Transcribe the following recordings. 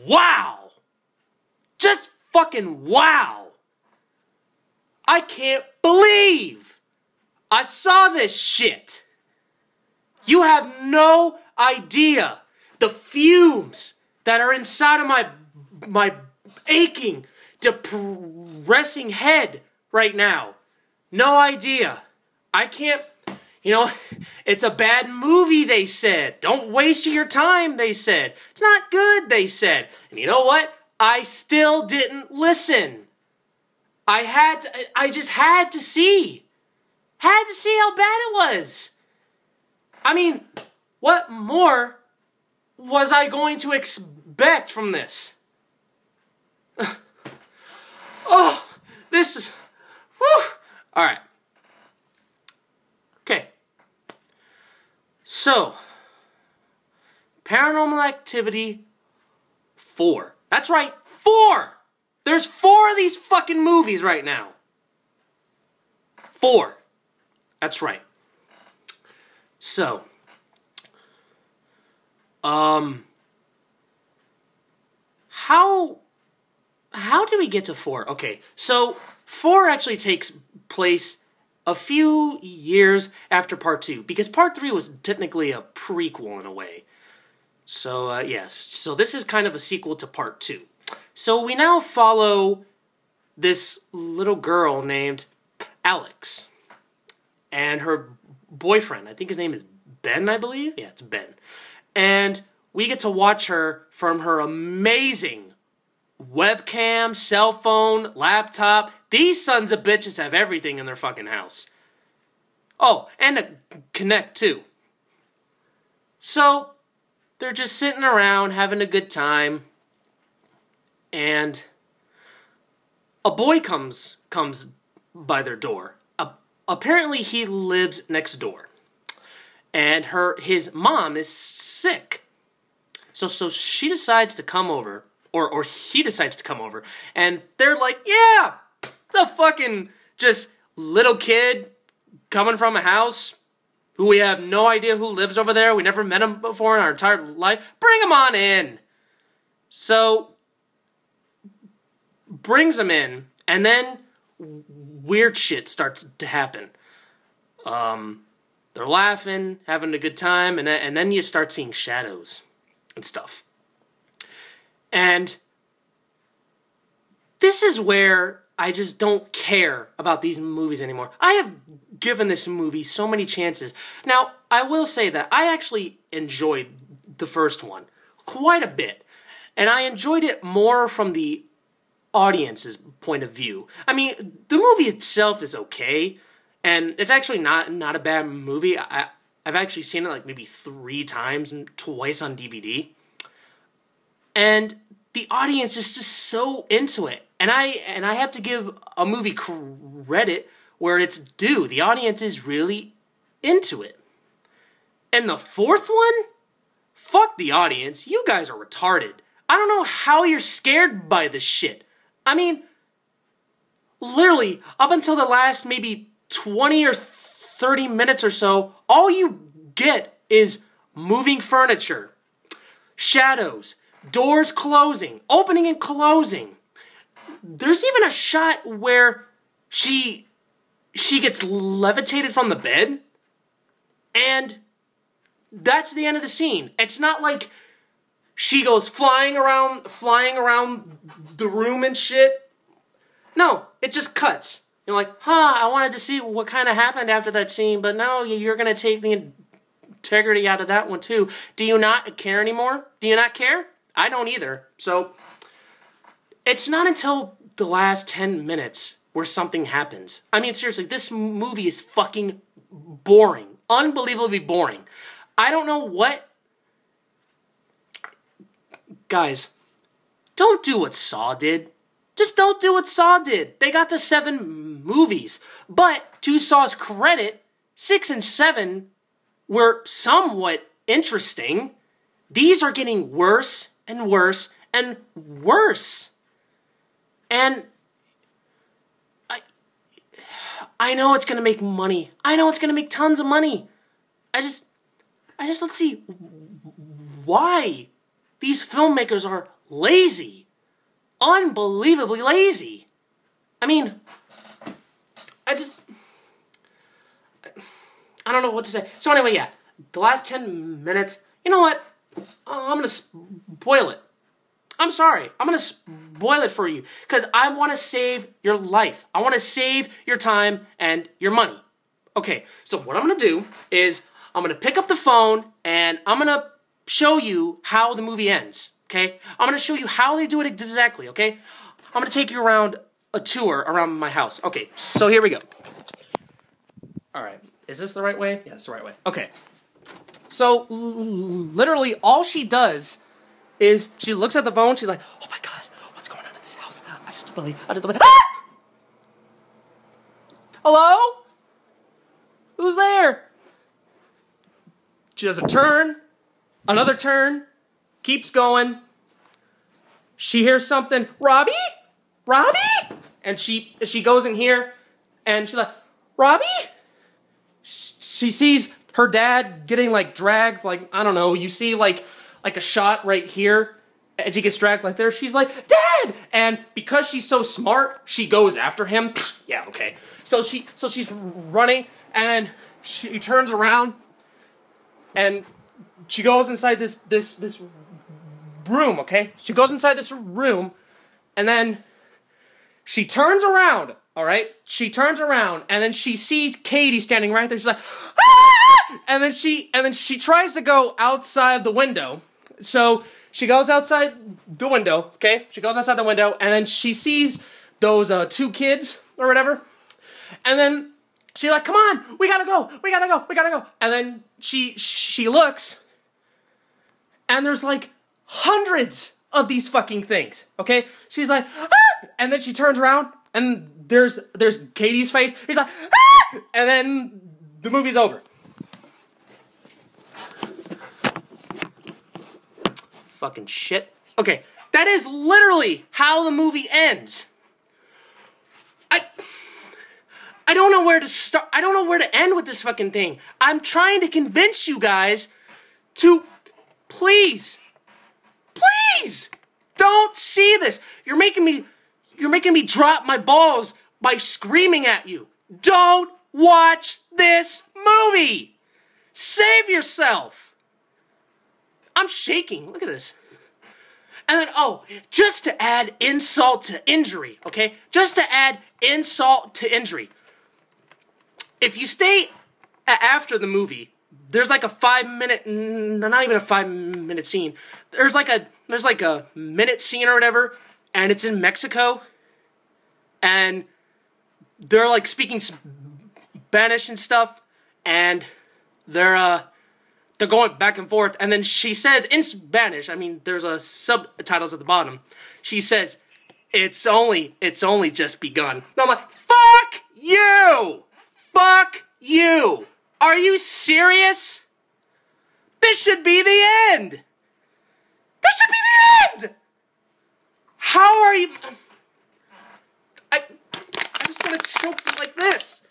Wow! Just fucking wow! I can't believe I saw this shit! You have no idea the fumes that are inside of my aching, depressing head right now. No idea. I can't, it's a bad movie, they said. Don't waste your time, they said. It's not good, they said. And you know what? I still didn't listen. I just had to see. Had to see how bad it was. I mean, what more was I going to expect from this? Oh, this is... Whew. Alright. Okay. So, Paranormal Activity 4. That's right, 4! There's 4 of these fucking movies right now. 4. That's right. So, how did we get to 4? Okay, so 4 actually takes place a few years after Part 2, because Part 3 was technically a prequel in a way. So, yes, so this is kind of a sequel to Part 2. So we now follow this little girl named Alex and her boyfriend. I think his name is Ben, I believe? Yeah, it's Ben. And we get to watch her from her amazing webcam, cell phone, laptop. These sons of bitches have everything in their fucking house. Oh, and a Kinect too. So, they're just sitting around having a good time. And a boy comes by their door. Apparently he lives next door. And his mom is sick. So she decides to come over, or he decides to come over, and they're like, yeah, the fucking just little kid coming from a house who we have no idea who lives over there. We never met him before in our entire life. Bring him on in. So, brings him in, and then weird shit starts to happen. They're laughing, having a good time, and then you start seeing shadows and stuff. And this is where I just don't care about these movies anymore. I have given this movie so many chances. Now, I will say that I actually enjoyed the first one quite a bit. And I enjoyed it more from the audience's point of view. I mean, the movie itself is okay, and it's actually not a bad movie. I've actually seen it like maybe 3 times and twice on DVD. And the audience is just so into it. And I have to give a movie credit where it's due. The audience is really into it. And the 4th one? Fuck the audience. You guys are retarded. I don't know how you're scared by this shit. I mean, literally, up until the last maybe 20 or 30 minutes or so, all you get is moving furniture, shadows, doors closing, opening and closing. There's even a shot where she gets levitated from the bed, and that's the end of the scene. It's not like she goes flying around the room and shit. No, it just cuts. You're like, I wanted to see what kind of happened after that scene, but no, you're going to take the integrity out of that one too. Do you not care anymore? Do you not care? I don't either. So, it's not until the last 10 minutes where something happens. I mean, seriously, this movie is fucking boring. Unbelievably boring. I don't know what... Guys, don't do what Saw did. Just don't do what Saw did. They got to 7 movies. But, to Saw's credit, 6 and 7 were somewhat interesting. These are getting worse and worse and worse. And I know it's going to make money. I know it's going to make tons of money. I just don't see why these filmmakers are lazy. Unbelievably lazy. I mean, I don't know what to say. So anyway, yeah, the last 10 minutes, you know what? I'm going to spoil it. I'm sorry. I'm going to spoil it for you because I want to save your life. I want to save your time and your money. Okay, so what I'm going to do is I'm going to pick up the phone and I'm going to show you how the movie ends, okay? I'm going to show you how they do it exactly, okay? I'm going to take you around a tour around my house. Okay, so here we go. All right, is this the right way? Yeah, it's the right way. Okay, so literally all she does is she looks at the phone, she's like, oh my God, what's going on in this house? I just don't believe, Ah! Hello? Who's there? She does a turn, another turn, keeps going. She hears something, Robbie? Robbie? And she goes in here, and she's like, Robbie? She sees her dad getting, like, dragged, like, I don't know, you see, like a shot right here, and she gets dragged like there. She's like, Dad! And because she's so smart, she goes after him. Yeah, okay. So she's running, and she turns around, and she goes inside this room, okay? She goes inside this room, and then she turns around, all right? She turns around, and then she sees Katie standing right there. She's like, ah! And then she tries to go outside the window. So she goes outside the window, okay? She goes outside the window, and then she sees those two kids or whatever. And then she's like, come on, we gotta go, we gotta go, we gotta go. And then she looks, and there's like hundreds of these fucking things, okay? She's like, ah! And then she turns around, and there's Katie's face. He's like, ah! And then the movie's over. Fucking shit. Okay, that is literally how the movie ends. I don't know where to start. I don't know where to end with this fucking thing. I'm trying to convince you guys to please don't see this. You're making me drop my balls by screaming at you. Don't watch this movie. Save yourself. I'm shaking. Look at this. And then, oh, just to add insult to injury, okay? Just to add insult to injury. If you stay after the movie, there's like a 5-minute, not even a 5-minute scene. There's like a minute scene or whatever, and it's in Mexico, and they're like speaking Spanish and stuff, and they're going back and forth, and then she says in Spanish, I mean, there's a subtitles at the bottom. She says, it's only just begun. And I'm like, fuck you! Fuck you! Are you serious? This should be the end! This should be the end! How are you... I just want to choke you like this.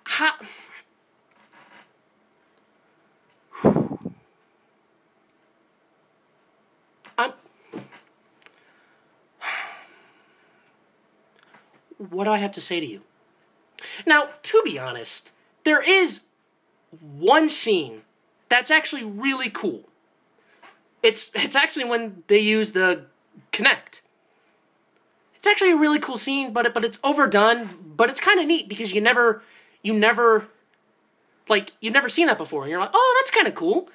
How... What do I have to say to you? Now, to be honest, there is one scene that's actually really cool. It's actually when they use the Kinect. It's actually a really cool scene, but it's overdone, but it's kind of neat because you've never seen that before, and you're like, oh, that's kind of cool.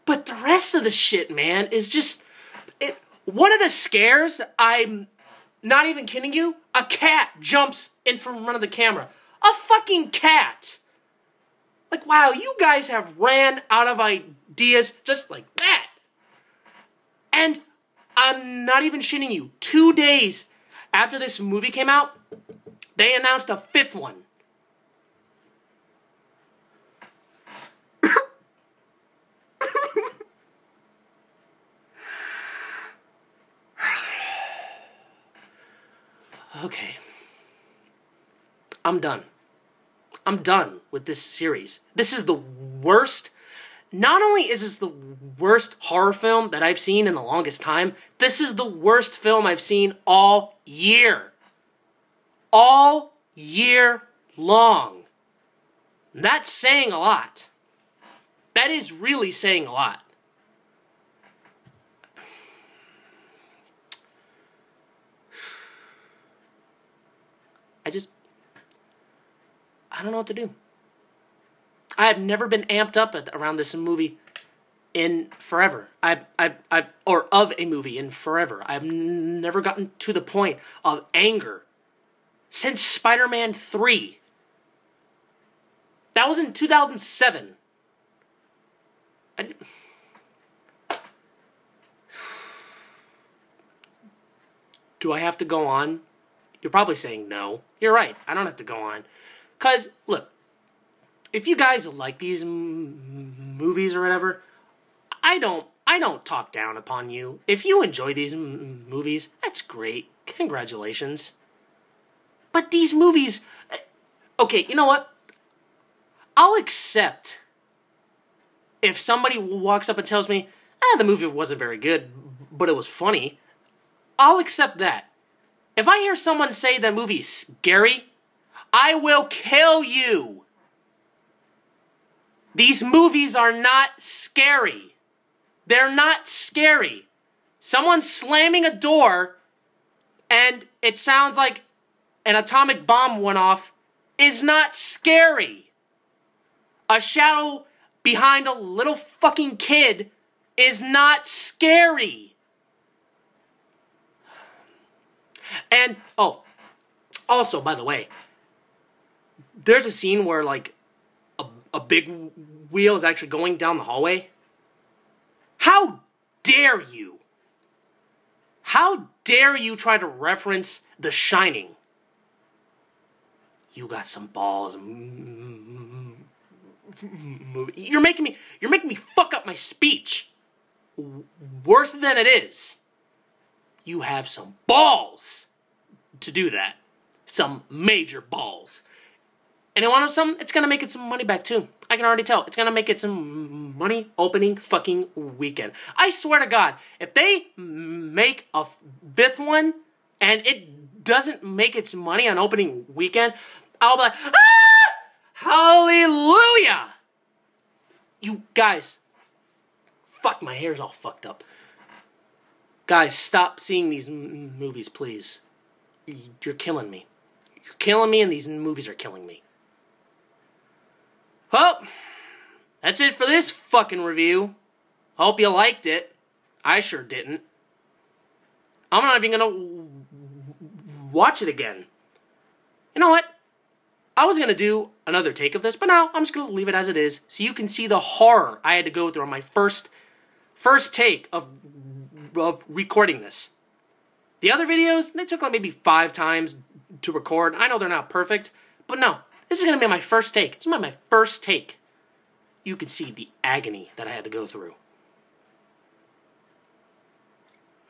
But the rest of the shit, man, is just... One of the scares, I'm not even kidding you, a cat jumps in from front of the camera. A fucking cat! Like, wow, you guys have ran out of ideas just like that. And I'm not even shitting you. 2 days after this movie came out, they announced a 5th one. Okay. I'm done. I'm done with this series. This is the worst not only is this the worst horror film that I've seen in the longest time, this is the worst film I've seen all year. All year long. That's saying a lot. That is really saying a lot. I don't know what to do. I have never been amped up around this movie in forever. Or of a movie in forever. I've never gotten to the point of anger since Spider-Man 3. That was in 2007. Do I have to go on? You're probably saying no. You're right. I don't have to go on. Because, look, if you guys like these movies or whatever, I don't talk down upon you. If you enjoy these movies, that's great. Congratulations. But these movies... Okay, you know what? I'll accept if somebody walks up and tells me, the movie wasn't very good, but it was funny. I'll accept that. If I hear someone say that movie's scary, I will kill you. These movies are not scary. They're not scary. Someone slamming a door and it sounds like an atomic bomb went off is not scary. A shadow behind a little fucking kid is not scary. And, also, by the way, there's a scene where, like, a big wheel is actually going down the hallway. How dare you? How dare you try to reference The Shining? You got some balls. You're making me fuck up my speech. Worse than it is. You have some balls to do that. Some major balls. And you want to know something? It's going to make it some money back too. I can already tell. It's going to make it some money opening fucking weekend. I swear to God, if they make a fifth one and it doesn't make its money on opening weekend, I'll be like, hallelujah! You guys, fuck, my hair's all fucked up. Guys, stop seeing these movies, please. You're killing me. You're killing me, and these movies are killing me. Well, that's it for this fucking review. Hope you liked it. I sure didn't. I'm not even gonna watch it again. You know what? I was gonna do another take of this, but now I'm just gonna leave it as it is, so you can see the horror I had to go through on my first take of recording this. The other videos, they took like maybe 5 times to record. I know they're not perfect, but no. This is going to be my first take. This is my first take. You can see the agony that I had to go through.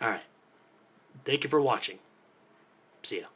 Alright. Thank you for watching. See ya.